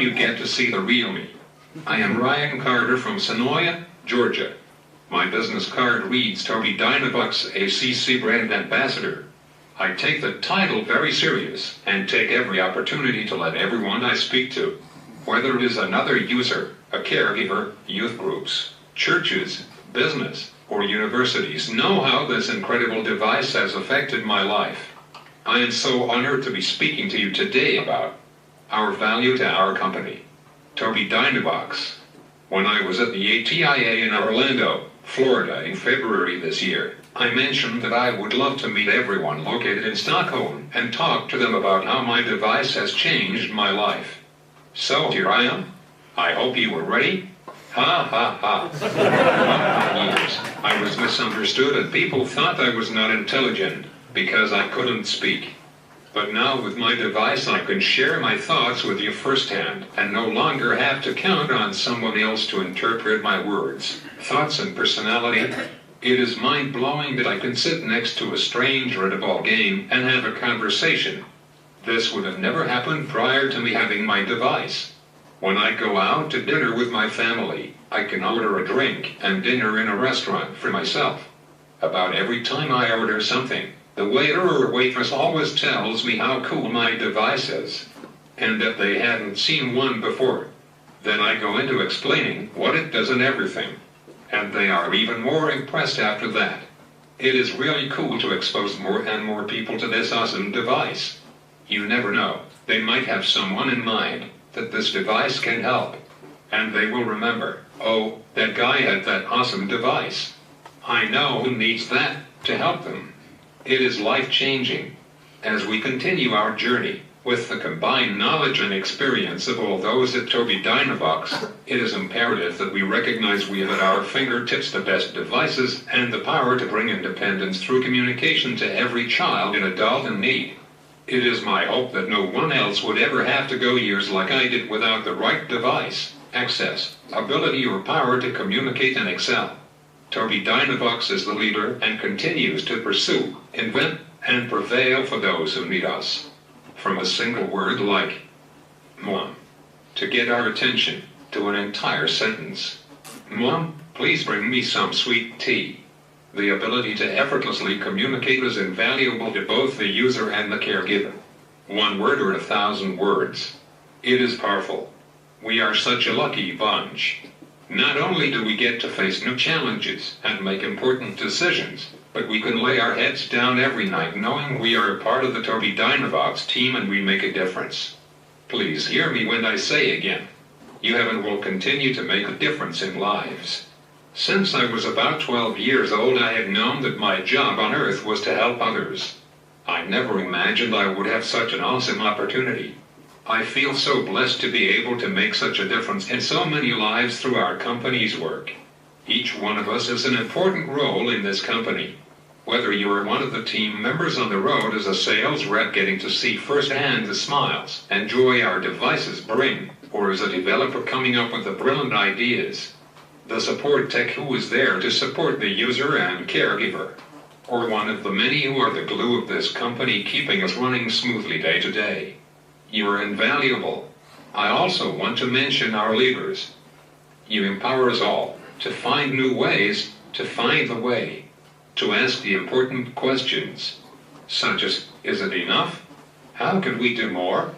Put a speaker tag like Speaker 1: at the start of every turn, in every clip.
Speaker 1: you get to see the real me. I am Ryan Carter from Sonoya, Georgia. My business card reads Tobii Dynavox, ACC brand ambassador. I take the title very serious and take every opportunity to let everyone I speak to, whether it is another user, a caregiver, youth groups, churches, business, or universities, know how this incredible device has affected my life. I am so honored to be speaking to you today about our value to our company, Tobii Dynavox. When I was at the ATIA in Orlando, Florida in February this year, I mentioned that I would love to meet everyone located in Stockholm and talk to them about how my device has changed my life. So here I am. I hope you were ready. Ha ha ha. For years, I was misunderstood and people thought I was not intelligent because I couldn't speak. But now with my device I can share my thoughts with you firsthand and no longer have to count on someone else to interpret my words, thoughts and personality. It is mind-blowing that I can sit next to a stranger at a ball game and have a conversation. This would have never happened prior to me having my device. When I go out to dinner with my family, I can order a drink and dinner in a restaurant for myself. About every time I order something, the waiter or waitress always tells me how cool my device is, and that they hadn't seen one before. Then I go into explaining what it does and everything, and they are even more impressed after that. It is really cool to expose more and more people to this awesome device. You never know, they might have someone in mind that this device can help, and they will remember, oh, that guy had that awesome device. I know who needs that to help them. It is life-changing. As we continue our journey, with the combined knowledge and experience of all those at Tobii Dynavox, it is imperative that we recognize we have at our fingertips the best devices and the power to bring independence through communication to every child and adult in need. It is my hope that no one else would ever have to go years like I did without the right device, access, ability or power to communicate and excel. Tobii Dynavox is the leader and continues to pursue, invent, and prevail for those who need us. From a single word like "Mom," to get our attention, to an entire sentence. "Mom, please bring me some sweet tea." The ability to effortlessly communicate is invaluable to both the user and the caregiver. One word or 1,000 words. It is powerful. We are such a lucky bunch. Not only do we get to face new challenges and make important decisions, but we can lay our heads down every night knowing we are a part of the Tobii Dynavox team and we make a difference. Please hear me when I say again, you have and will continue to make a difference in lives. Since I was about 12 years old, I had known that my job on Earth was to help others. I never imagined I would have such an awesome opportunity. I feel so blessed to be able to make such a difference in so many lives through our company's work. Each one of us has an important role in this company. Whether you are one of the team members on the road as a sales rep getting to see firsthand the smiles and joy our devices bring, or as a developer coming up with the brilliant ideas, the support tech who is there to support the user and caregiver, or one of the many who are the glue of this company keeping us running smoothly day to day. You are invaluable. I also want to mention our leaders. You empower us all to find new ways, to find the way, to ask the important questions, such as, is it enough? How can we do more?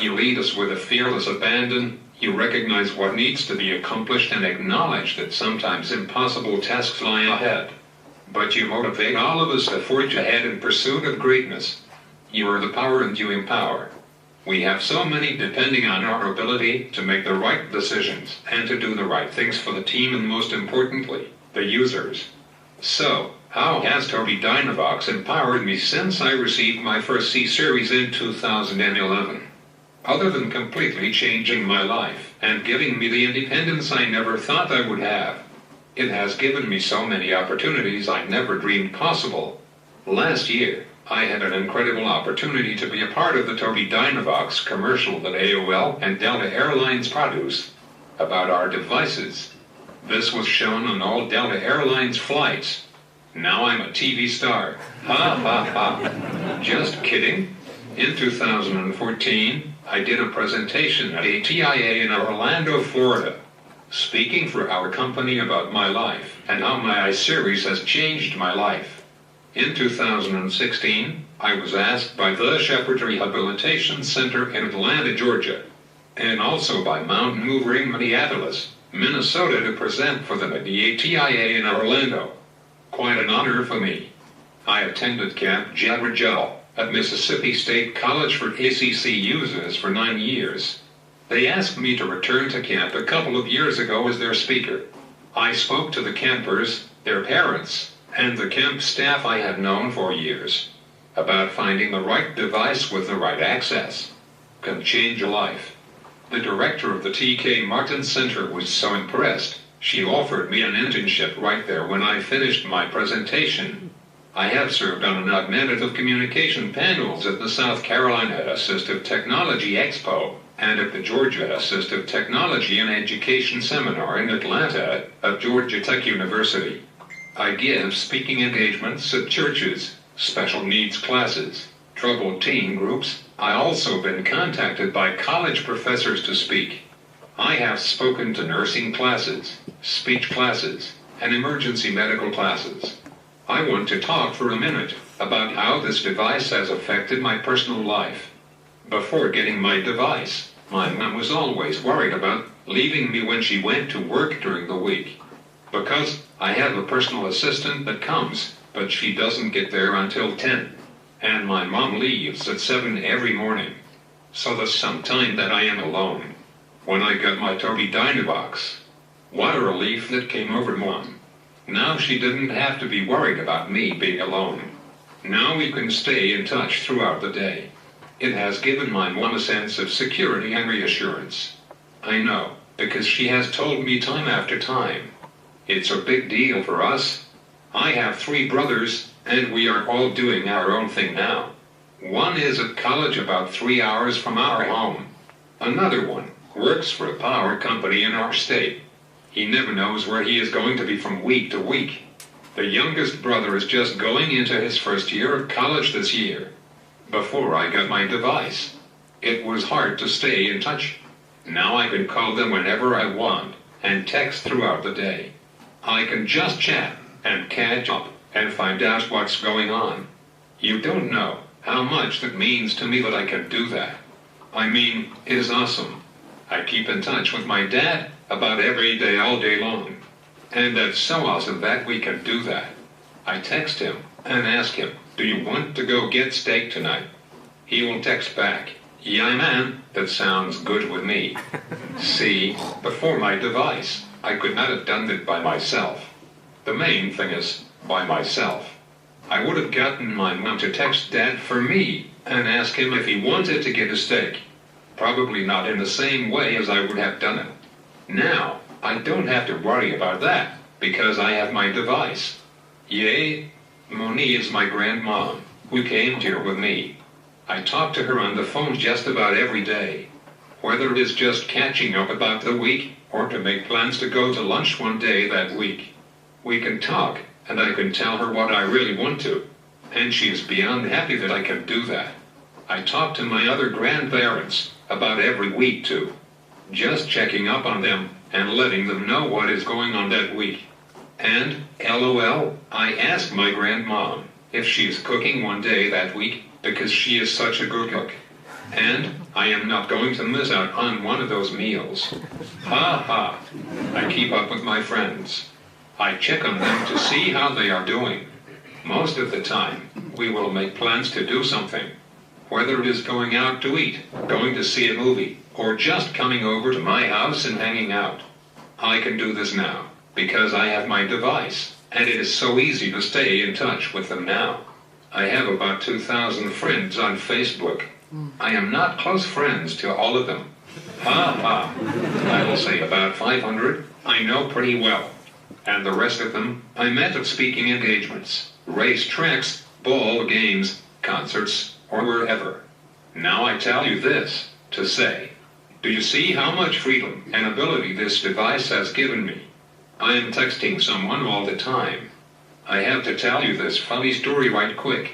Speaker 1: You lead us with a fearless abandon. You recognize what needs to be accomplished and acknowledge that sometimes impossible tasks lie ahead. But you motivate all of us to forge ahead in pursuit of greatness. You are the power and you empower. We have so many depending on our ability to make the right decisions and to do the right things for the team and most importantly, the users. So, how has Tobii Dynavox empowered me since I received my first C-Series in 2011? Other than completely changing my life and giving me the independence I never thought I would have, it has given me so many opportunities I never dreamed possible. Last year, I had an incredible opportunity to be a part of the Tobii Dynavox commercial that AOL and Delta Airlines produce about our devices. This was shown on all Delta Airlines flights. Now I'm a TV star. Ha ha ha. Just kidding. In 2014, I did a presentation at a TIA in Orlando, Florida, speaking for our company about my life and how my I-Series has changed my life. In 2016, I was asked by the Shepherd Rehabilitation Center in Atlanta, Georgia, and also by Mountain Mover in Minneapolis, Minnesota, to present for them at the TIA in Orlando. Quite an honor for me. I attended Camp Jabberjaw at Mississippi State College for ACC users for 9 years. They asked me to return to camp a couple of years ago as their speaker. I spoke to the campers, their parents, and the camp staff I had known for years about finding the right device with the right access can change a life. The director of the TK Martin Center was so impressed, she offered me an internship right there when I finished my presentation. I have served on an augmentative communication panels at the South Carolina Assistive Technology Expo and at the Georgia Assistive Technology and Education Seminar in Atlanta at Georgia Tech University. I give speaking engagements at churches, special needs classes, troubled teen groups. I also been contacted by college professors to speak. I have spoken to nursing classes, speech classes, and emergency medical classes. I want to talk for a minute about how this device has affected my personal life. Before getting my device, my mom was always worried about leaving me when she went to work during the week. Because I have a personal assistant that comes, but she doesn't get there until 10. And my mom leaves at 7 every morning. So there's some time that I am alone. When I got my Tobii Dynavox, what a relief that came over Mom. Now she didn't have to be worried about me being alone. Now we can stay in touch throughout the day. It has given my mom a sense of security and reassurance. I know, because she has told me time after time. It's a big deal for us. I have 3 brothers, and we are all doing our own thing now. One is at college about 3 hours from our home. Another one works for a power company in our state. He never knows where he is going to be from week to week. The youngest brother is just going into his first year of college this year. Before I got my device, it was hard to stay in touch. Now I can call them whenever I want and text throughout the day. I can just chat and catch up and find out what's going on. You don't know how much that means to me that I can do that. I mean, it is awesome. I keep in touch with my dad about every day all day long. And that's so awesome that we can do that. I text him and ask him, "Do you want to go get steak tonight?" He will text back, "Yeah man, that sounds good with me." See, before my device, I could not have done it by myself. The main thing is, by myself. I would have gotten my mom to text dad for me and ask him if he wanted to get a steak. Probably not in the same way as I would have done it. Now, I don't have to worry about that because I have my device. Yay! Moni is my grandmom, who came here with me. I talk to her on the phone just about every day. Whether it is just catching up about the week or to make plans to go to lunch one day that week. We can talk, and I can tell her what I really want to. And she is beyond happy that I can do that. I talk to my other grandparents about every week too. Just checking up on them and letting them know what is going on that week. And, LOL, I asked my grandmom if she is cooking one day that week because she is such a good cook. And I am not going to miss out on one of those meals. Ha ha. I keep up with my friends. I check on them to see how they are doing. Most of the time, we will make plans to do something. Whether it is going out to eat, going to see a movie, or just coming over to my house and hanging out. I can do this now, because I have my device, and it is so easy to stay in touch with them now. I have about 2,000 friends on Facebook. I am not close friends to all of them. Ha ha. I will say about 500 I know pretty well. And the rest of them I met at speaking engagements, race tracks, ball games, concerts, or wherever. Now I tell you this, to say, do you see how much freedom and ability this device has given me? I am texting someone all the time. I have to tell you this funny story right quick.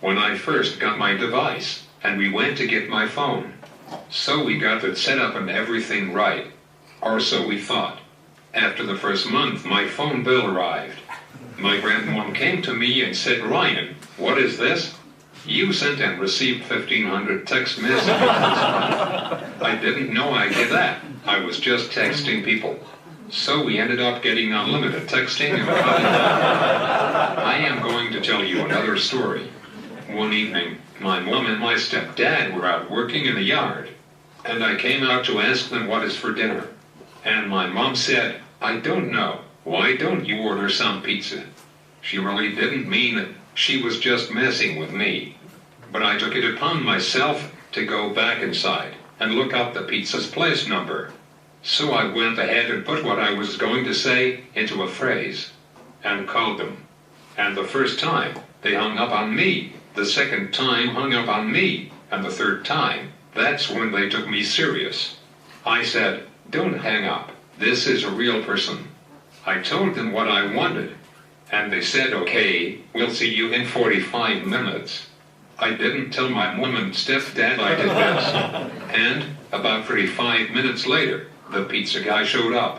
Speaker 1: When I first got my device, and we went to get my phone, So we got it set up and everything right. Or so we thought. After the first month, my phone bill arrived. My grandmom came to me and said, "Ryan, what is this? You sent and received 1,500 text messages." I didn't know I did that. I was just texting people. So we ended up getting unlimited texting and I am going to tell you another story. One evening, my mom and my stepdad were out working in the yard, and I came out to ask them what is for dinner. And my mom said, "I don't know. Why don't you order some pizza?" She really didn't mean it. She was just messing with me. But I took it upon myself to go back inside and look up the pizza's place number. So I went ahead and put what I was going to say into a phrase and called them. And the first time, they hung up on me. The second time hung up on me. And the third time, that's when they took me serious. I said, "Don't hang up. This is a real person." I told them what I wanted. And they said, "Okay, we'll see you in 45 minutes. I didn't tell my mom and stepdad I did this. And about 35 minutes later, the pizza guy showed up.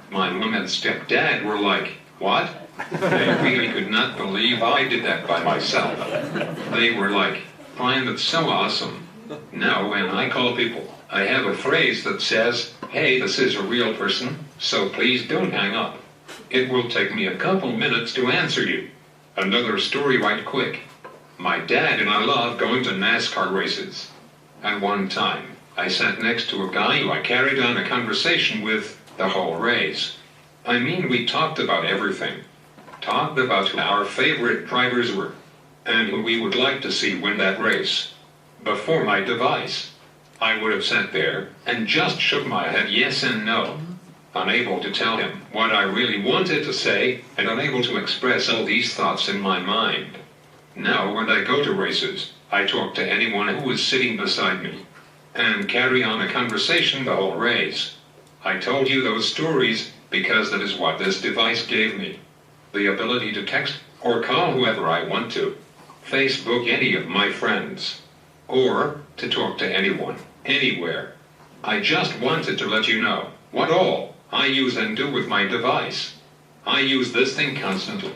Speaker 1: My mom and stepdad were like, "What?" They really could not believe I did that by myself. They were like, "Ryan, that's so awesome." Now when I call people, I have a phrase that says, "Hey, this is a real person, so please don't hang up. It will take me a couple minutes to answer you." Another story right quick. My dad and I love going to NASCAR races. And one time, I sat next to a guy who I carried on a conversation with the whole race. I mean, we talked about everything. Talked about who our favorite drivers were, and who we would like to see win that race. Before my device, I would have sat there and just shook my head yes and no, unable to tell him what I really wanted to say, and unable to express all these thoughts in my mind. Now when I go to races, I talk to anyone who is sitting beside me, and carry on a conversation the whole race. I told you those stories because that is what this device gave me. The ability to text or call whoever I want to, Facebook any of my friends, or to talk to anyone, anywhere. I just wanted to let you know what all I use and do with my device. I use this thing constantly.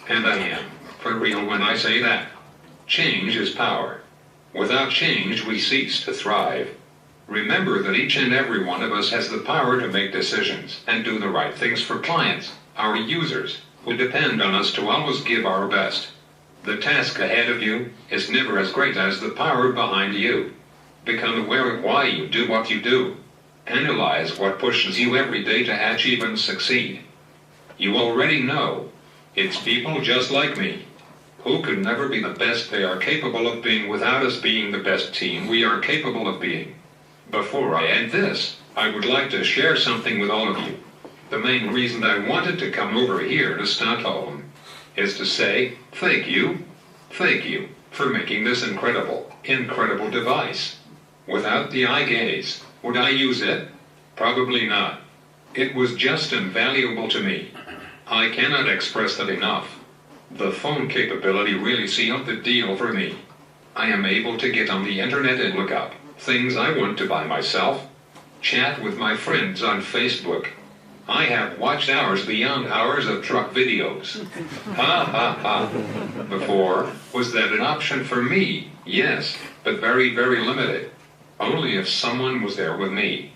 Speaker 1: And I am, for real when I say that. Change is power. Without change, we cease to thrive. Remember that each and every one of us has the power to make decisions and do the right things for clients, our users, who depend on us to always give our best. The task ahead of you is never as great as the power behind you. Become aware of why you do what you do. Analyze what pushes you every day to achieve and succeed. You already know. It's people just like me, who could never be the best they are capable of being without us being the best team we are capable of being. Before I end this, I would like to share something with all of you. The main reason I wanted to come over here to Stockholm is to say thank you for making this incredible device. Without the eye gaze, would I use it? Probably not. It was just invaluable to me. I cannot express that enough. The phone capability really sealed the deal for me. I am able to get on the internet and look up things I want to buy myself, chat with my friends on Facebook. I have watched hours beyond hours of truck videos. Ha ha ha. Before, was that an option for me? Yes, but very, very limited. Only if someone was there with me.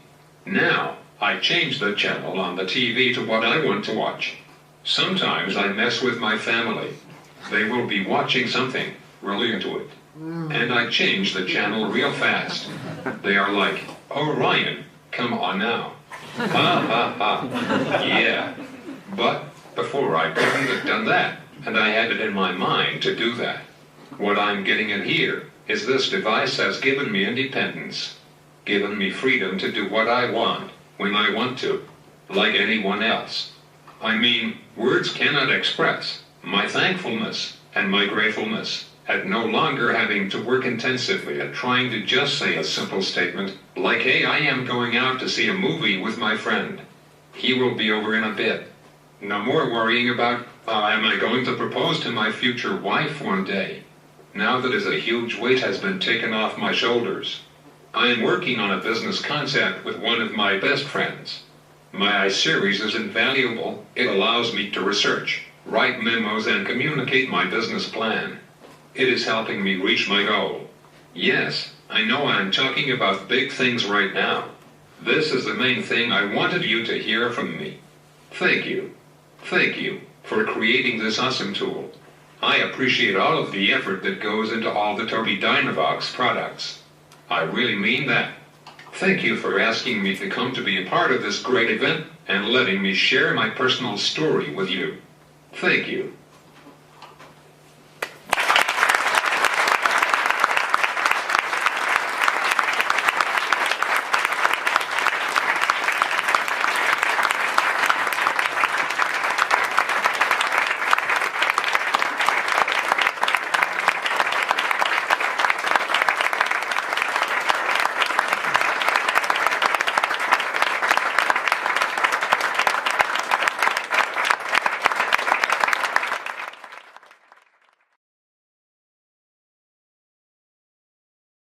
Speaker 1: Now, I change the channel on the TV to what I want to watch. Sometimes I mess with my family. They will be watching something, really into it. And I change the channel real fast. They are like, "Oh Ryan, come on now." Ha ha ha. Yeah. But before I couldn't have done that, and I had it in my mind to do that. What I'm getting at here is this device has given me independence. Given me freedom to do what I want, when I want to, like anyone else. I mean, words cannot express my thankfulness and my gratefulness at no longer having to work intensively at trying to just say a simple statement, like, "Hey, I am going out to see a movie with my friend. He will be over in a bit." No more worrying about, am I going to propose to my future wife one day? Now that is a huge weight has been taken off my shoulders. I am working on a business concept with one of my best friends. My iSeries is invaluable. It allows me to research, write memos, and communicate my business plan. It is helping me reach my goal. Yes, I know I'm talking about big things right now. This is the main thing I wanted you to hear from me. Thank you. Thank you for creating this awesome tool. I appreciate all of the effort that goes into all the Tobii Dynavox products. I really mean that. Thank you for asking me to come to be a part of this great event and letting me share my personal story with you. Thank you.